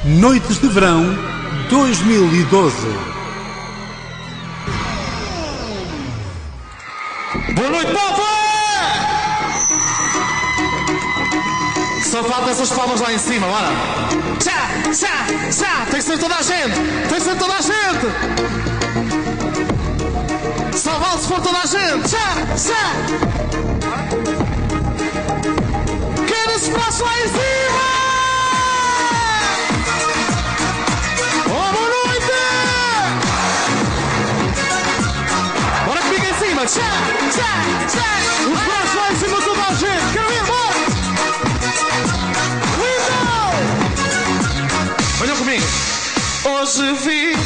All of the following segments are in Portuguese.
Noites de Verão 2012. Boa noite, povo! Só falta essas palmas lá em cima, bora! Já! Tem que ser toda a gente! Tem que ser toda a gente! Só vale se for toda a gente! Já! Quero esse braço lá em cima! Oh, boa noite! Bora comigo em cima! Já! Os braços lá em cima toda a gente! Quero ver, bora! Olha comigo. Hoje vi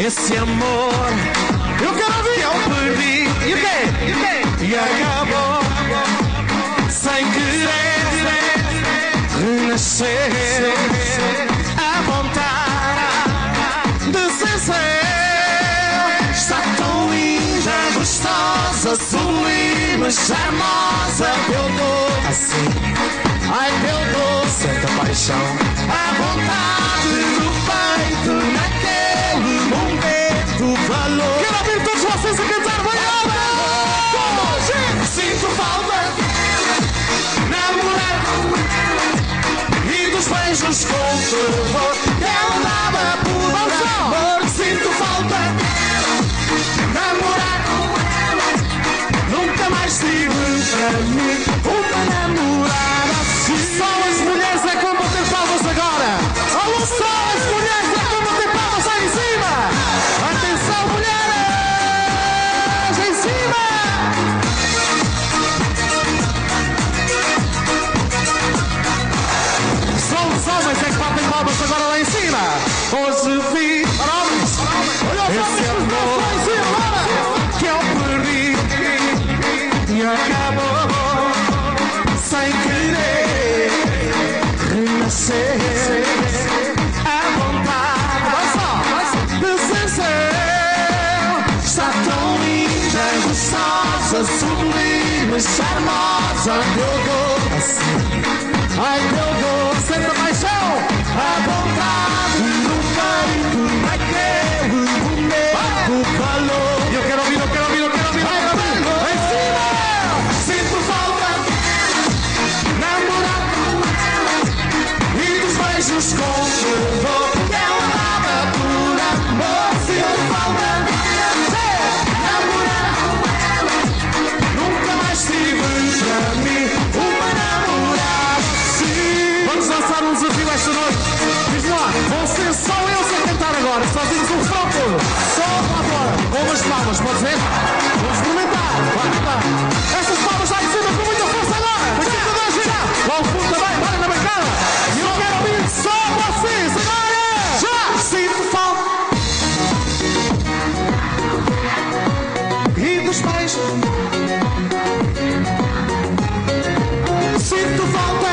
esse amor. Eu quero ouvir. Eu perdi. E o quê? E acabou sem querer renascer. A vontade de ser seu. Está tão linda, gostosa, sublime, charmosa. Eu dou assim. Ai, meu Deus, santa paixão. A vontade do peito naquele momento falou. Quero ouvir todos vocês a cantar bem alto. Sinto falta namorar e dos beijos com fervor. Ela dava por amor. Sinto falta namorar. Nunca mais tive para mim uma namorada assim. Só as mulheres é que vão bater palmas agora. Alô, só as mulheres é que vão bater palmas lá em cima. Atenção, mulheres, em cima. Só os homens é que batem palmas agora lá em cima. Hoje vi homens, esse amor lá em cima, que eu perdi e acabou sem querer renascer. A vontade de ser seu. Está tão linda, gostosa, sublime, charmosa. Eu dou assim. Ai, eu dou senta paixão. A vontade no peito naquele momento falou. Eu quero ouvir. Em cima! Sinto falta namorar e dos beijos com fervor. Ela dava por amor. Sinto falta namorar. Nunca mais tive para mim uma namorada. Sim. Vamos lançar um desafio esta noite. Diz lá, vão ser só eles a cantar agora. Sozinhos o refrão todo. Só lá fora. Com umas palmas, pode ser? Vamos experimentar. Vai. Essas palmas lá em cima com muita força agora. Aqui toda a gente. Lá ao fundo também, bora na bancada. E eu quero ouvir só vocês agora. Já! Sinto falta. E dos beijos. Sinto falta.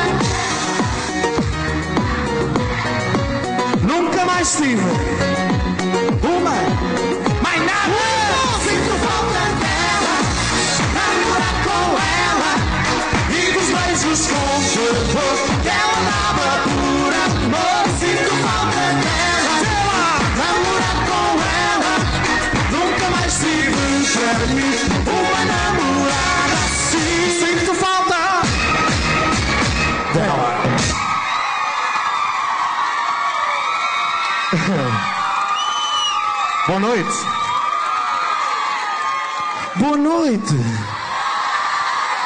Nunca mais tive uma. Mais nada. Sinto falta dela. Namorar com ela e dos beijos com fervor que ela dava por amor. Sinto falta dela. Namorar com ela. Nunca mais tive para mim uma namorada assim. Sinto falta dela. Boa noite. Boa noite.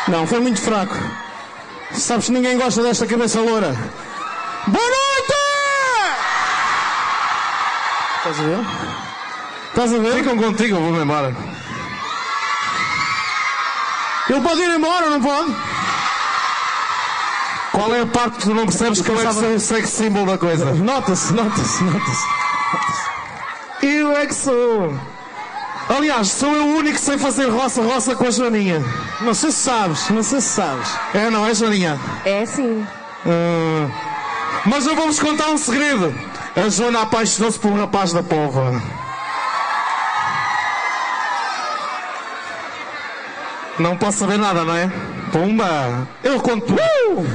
Não, foi muito fraco. Sabes que ninguém gosta desta cabeça loura. Boa noite! Estás a ver? Estás a ver? Ficam contigo, eu vou-me embora. Ele pode ir embora, não pode? Qual é a parte que tu não percebes que eu é que sou o sex symbol da coisa? Nota-se. Eu é que sou. Aliás, sou eu o único sem fazer roça com a Joaninha. Não sei se sabes. É, não é, Joaninha? É sim. Mas eu vou-vos contar um segredo. A Joana apaixonou-se por um rapaz da Póvoa. Não posso saber nada, não é? Pumba! Eu conto tudo.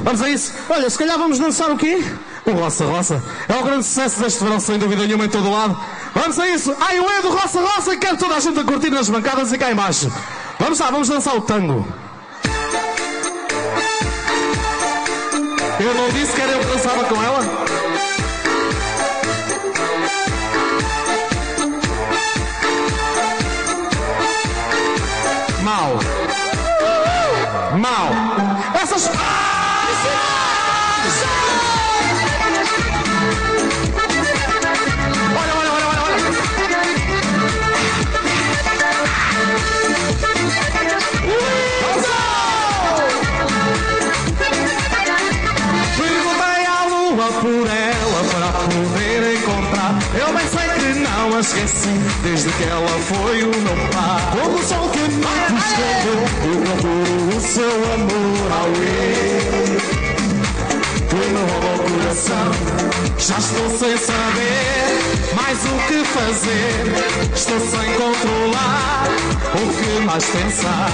Vamos a isso. Olha, se calhar vamos dançar o quê? O Roça Roça é o grande sucesso deste verão, sem dúvida nenhuma, em todo o lado. Vamos a isso. Ai, o é do Roça Roça, quero toda a gente a curtir nas bancadas e cá em baixo. Vamos lá, vamos dançar o tango. Eu não disse que era eu que dançava com ela? Mal. Essas... por ela para poder encontrar. Eu bem sei que não a esqueci desde que ela foi o meu par. Como o sol que me escondeu, eu procuro o seu amor ao ir. Tu me rouba o coração, já estou sem saber mais o que fazer. Estou sem controlar o que mais pensar.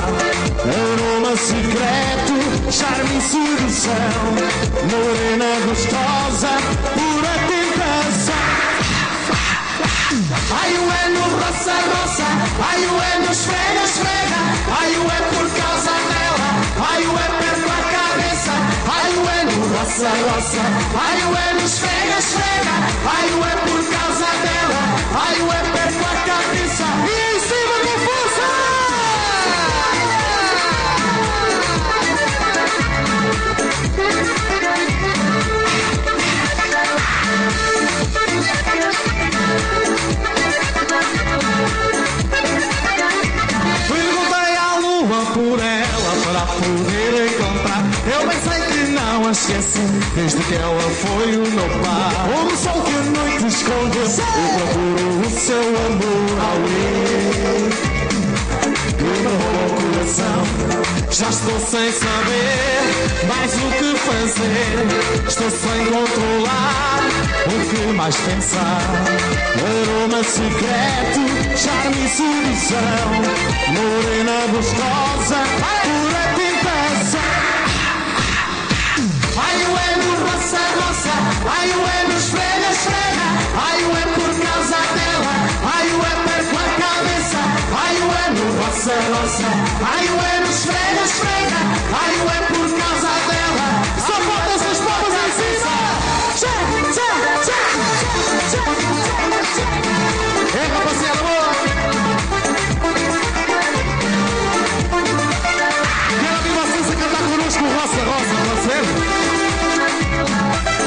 Aroma secreto, charme e sedução, morena gostosa, pura tentação. Ai, o é no roça, roça, ai, o é no esfrega, esfrega, ai, o é por causa dela, ai, o é perto a cabeça, ai, o é no roça, roça, ai, o é no esfrega, esfrega, ai, o é por causa dela, ai, o é perto a cabeça, e em cima com força! Perguntei à lua por ela para poder encontrar. Eu bem sei que não a esqueci desde que ela foi o meu par. Como o sol que a noite escondeu, eu procuro o seu amor ao ir. Me roubou o coração, já estou sem saber mais o que fazer. Estou sem controlar o que mais pensar. Aroma secreto, charme e sedução, morena gostosa, pura tentação. Ai, o é no roça, roça, ai, o é no esfrega, esfrega, ai, o é por causa dela, ai, o é perto a cabeça, ai, o é no roça, roça, ai, o é no esfrega, esfrega, ai, o é por causa dela. Só faltam essas palmas em cima. É, rapaziada, boa. Quero ouvir vocês a cantar connosco o Roça, Roça, pode ser?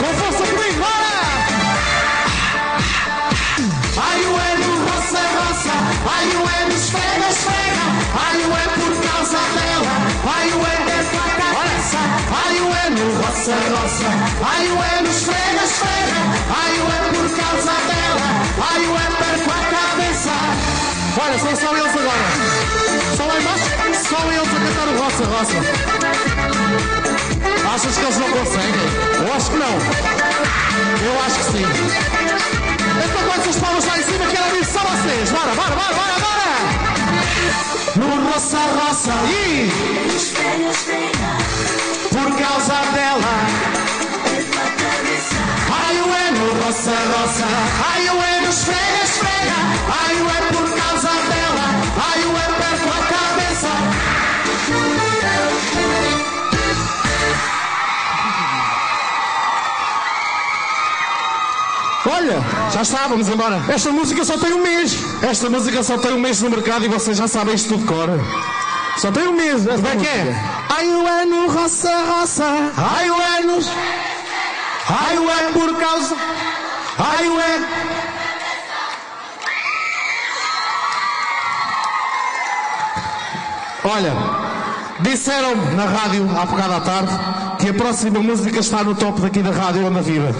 Com força comigo, bora! Ai, o é no roça, roça, ai, o é no esfrega, esfrega, ai, o é por causa dela, ai, o é dentro a cabeça, ai, o é no roça, roça, ai, o é no esfrega, esfrega, ai, o é por causa dela, ai, o é perto a cabeça. Olha, são só eles agora. Só lá embaixo, só eles a cantar o roça, roça. Achas que eles não conseguem? Eu acho que não. Eu acho que sim. Então com essas palmas lá em cima, quero ouvir só vocês. Bora, bora, bora, bora, bora! No roça, roça e... por causa dela. Ai, o é no roça, roça, ai, o é no esfrega, esfrega, ai, o é por causa dela, ai, o é perto a cabeça. Olha, já está, vamos embora. Esta música só tem um mês. Esta música só tem um mês no mercado e vocês já sabem isto tudo de cor. Só tem um mês. Como é que é? Ai, o é no roça, roça, ai, o é nos... ai, o é por causa... ai, o é... Olha, disseram-me na rádio há bocado à tarde que a próxima música está no top daqui da rádio onde viva.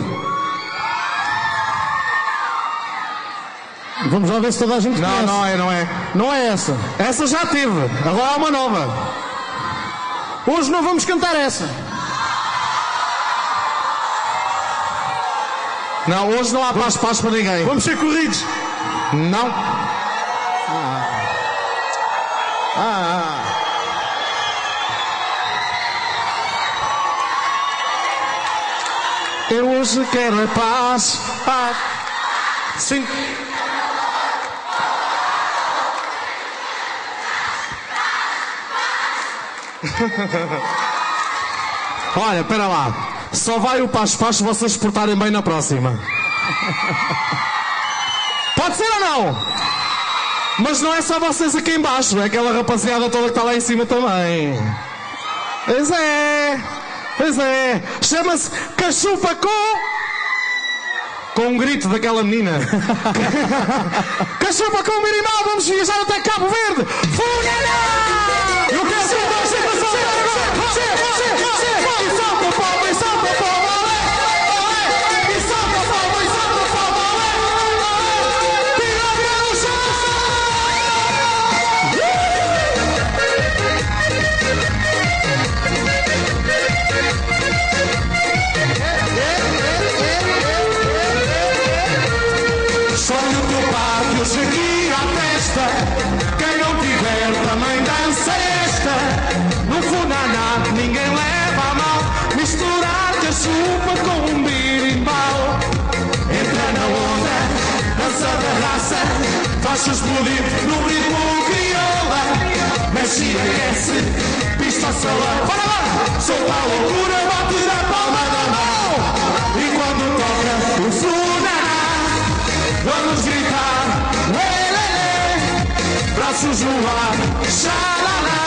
Vamos lá ver se toda a gente conhece. Não é, não é. Não é essa. Essa já teve. Agora há uma nova. Hoje não vamos cantar essa. Não, hoje não há paz para ninguém. Vamos ser corridos. Não. Eu hoje quero a paz. Paz. Sim. Olha, espera lá. Só vai o Paz Paz se vocês se portarem bem na próxima. Pode ser ou não? Mas não é só vocês aqui em baixo, é aquela rapaziada toda que está lá em cima também. Pois é. Pois é. Chama-se Cachupa com um grito daquela menina. Cachupa com o Mirimal, vamos viajar até Cabo Verde. Funana! Eu quero ser quem não tiver também dança esta. No funaná ninguém leva a mal. Misturar cachupa com um birimbau. Entra na onda, dança da raça. Faz-se explodir no ritmo crioula. Mexe e aquece, pista ao salão. Bora lá! Solta a loucura, bate na palma da mão. E quando toca o funaná, vamos gritar. Braços no ar, xalala,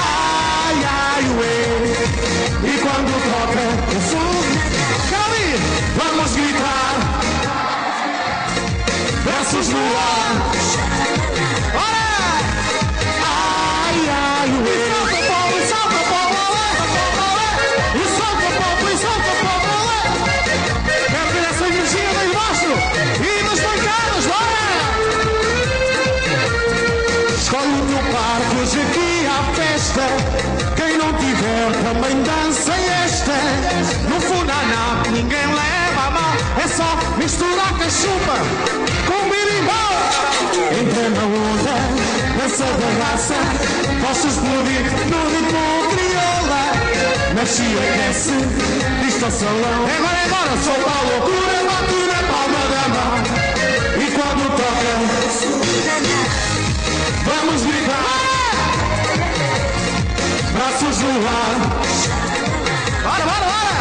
ai, ai, ué. E quando toca o fundo, Cali, vamos gritar. Braços no ar, olha, ai, ai, ué. E solta o povo, e solta o povo, e solta o povo. Quero ver essa energia lá embaixo e nas bancadas, bora! Escolhe o teu parque, hoje aqui há festa. Quem não tiver também dança esta. No funaná ninguém leva a mal. É só misturar cachupa com birimbau. Entra na onda, dança da raça. Posso explodir no ritmo crioula. Mexe e aquece, diz ao salão. Agora, solta a loucura, bate na palma da mão. E quando toca, vamos gritar. Braços no ar. Bora, bora, bora.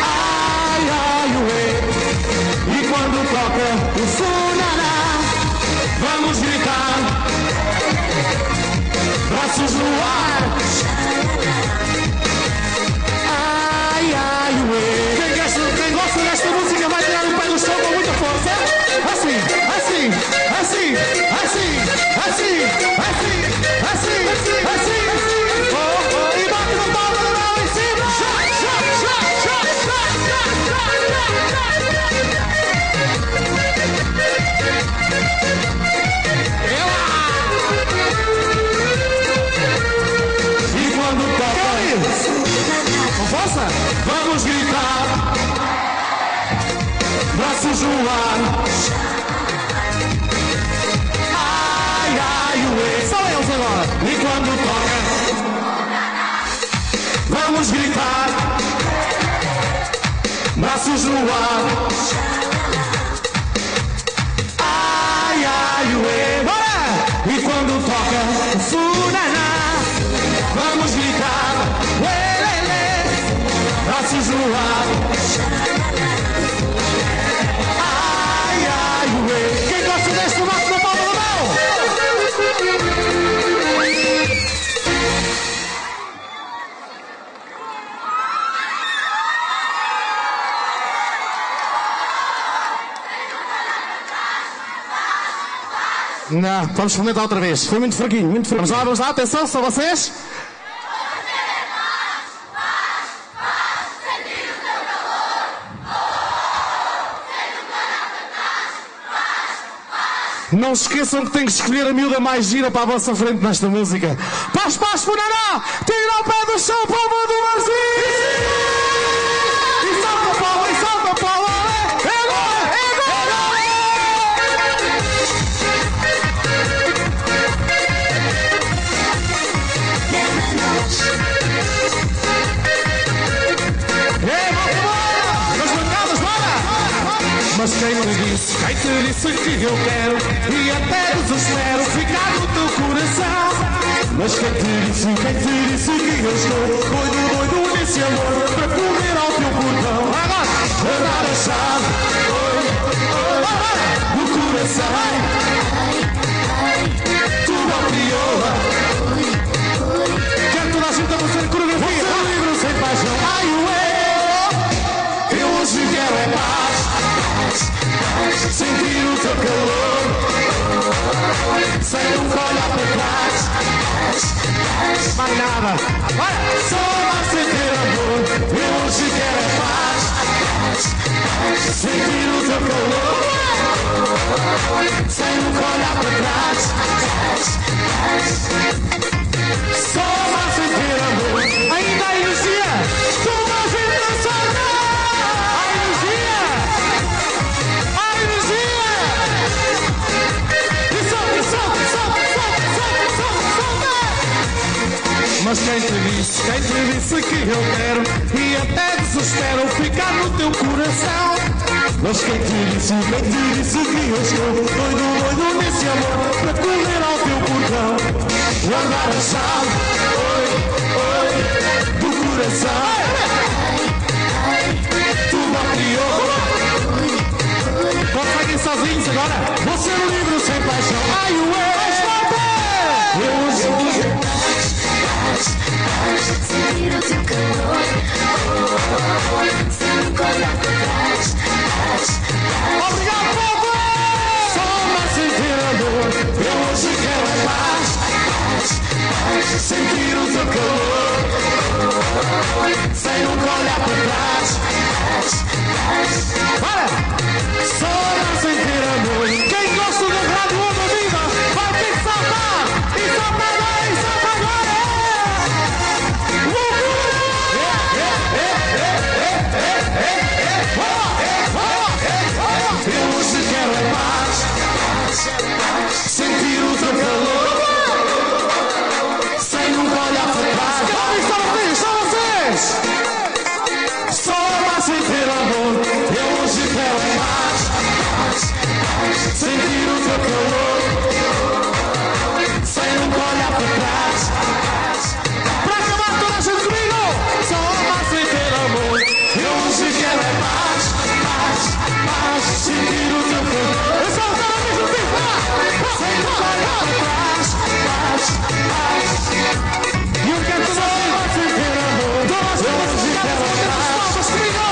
Ai, ai, ué. E quando toca o funaná, vamos gritar. Braços no ar. Ai, ai, ué. Quem gosta desta música vai tirar o pé do chão com muita força. Assim, assim, assim, assim, assim, assim, assim, assim, assim. Oh, e bate no palma da mão em cima. E quando toca, com força, vamos gritar. Braços no ar. Ai, ai, ué. Só eles agora. E quando toca, vamos gritar. Braços no ar. Ai, ai, ué. Bora! E quando toca o funaná, vamos gritar. Ué, lê, lê. Braços no ar. Ai, ai, ué. Quem gosta deste bate na palma da mão? Não, vamos experimentar outra vez. Foi muito fraquinho, muito fraquinho. Vamos lá, atenção, são vocês. Não se esqueçam que têm que escolher a miúda mais gira para a vossa frente nesta música. Paz, paz, funaná! Tira o pé do chão, povo do Brasil! E solta o povo, e solta o povo! É agora, é agora! É Mas quem te disse que eu quero e até desespero ficar no teu coração? Mas quem te disse que eu estou doido nesse amor para correr ao teu portão? Agora, vou dar a chave do coração. Tua crioula. Quero toda a gente a fazer coreografia. Vou ser livre sem paixão. Ai, eu hoje quero é paz. Sentir o teu calor, sem nunca olhar para trás. Mais nada, só a sentir amor. Eu hoje quero é paz. Sentir o teu calor, sem nunca olhar para trás. Só a sentir amor. Ainda há energia, toda a gente a soltar. Mas quem te disse que eu quero e até desespero ficar no teu coração? Mas quem te disse que eu estou doido nesse amor para correr ao teu portão? Guardar a chave, do coração. Tu criou. Conseguem sozinhos agora? Vou ser livre sem paixão. Ai, eu hoje sentir o teu calor, sem nunca olhar para trás. obrigado, povo! Só mais sentir amor, eu hoje quero paz. Sentir o teu calor, sem nunca olhar para trás. Para! Só mais sentir amor. Quem gosta da rádio ou da vida vai ter que saltar! E saltar agora, e saltar agora! Eu hoje quero é paz. Sentir o teu calor, sem nunca olhar para trás. Só vocês! Só para sentir amor. Eu hoje quero é paz. Sentir o teu calor, sem nunca olhar para trás. Para acabar toda a gente comigo, só para sentir amor. Eu hoje quero é paz, paz, paz. Sentir o teu calor. Eu só quero ao mesmo tempo. Sem nunca olhar para trás. Paz, paz. E eu quero toda a gente sentir amor. Todas as pessoas que querem fazer as palmas comigo.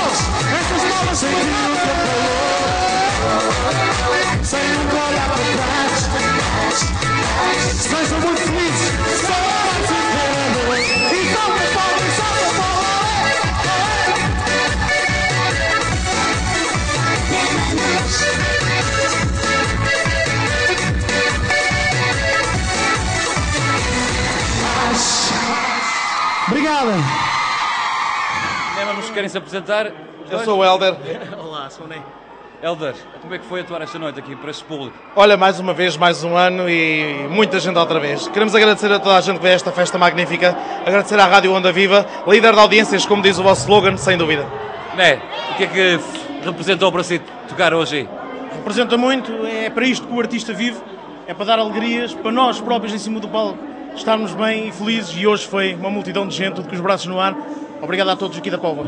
Estas palmas sentir o teu calor, sem nunca olhar para trás. Sejam muito felizes. Só para sentir amor. E salve a palma, e salve a palma. Obrigada. Mas querem se apresentar? Eu sou o Helder. Olá, sou o Ney. Helder, como é que foi atuar esta noite aqui para este público? Olha, mais uma vez, mais um ano e muita gente outra vez. Queremos agradecer a toda a gente que veio a esta festa magnífica, agradecer à Rádio Onda Viva, líder de audiências, como diz o vosso slogan, sem dúvida. Né, o que é que representou para si tocar hoje aí? Representa muito, é para isto que o artista vive, é para dar alegrias, para nós próprios em cima do palco estarmos bem e felizes, e hoje foi uma multidão de gente, tudo com os braços no ar. Obrigado a todos aqui da Póvoa.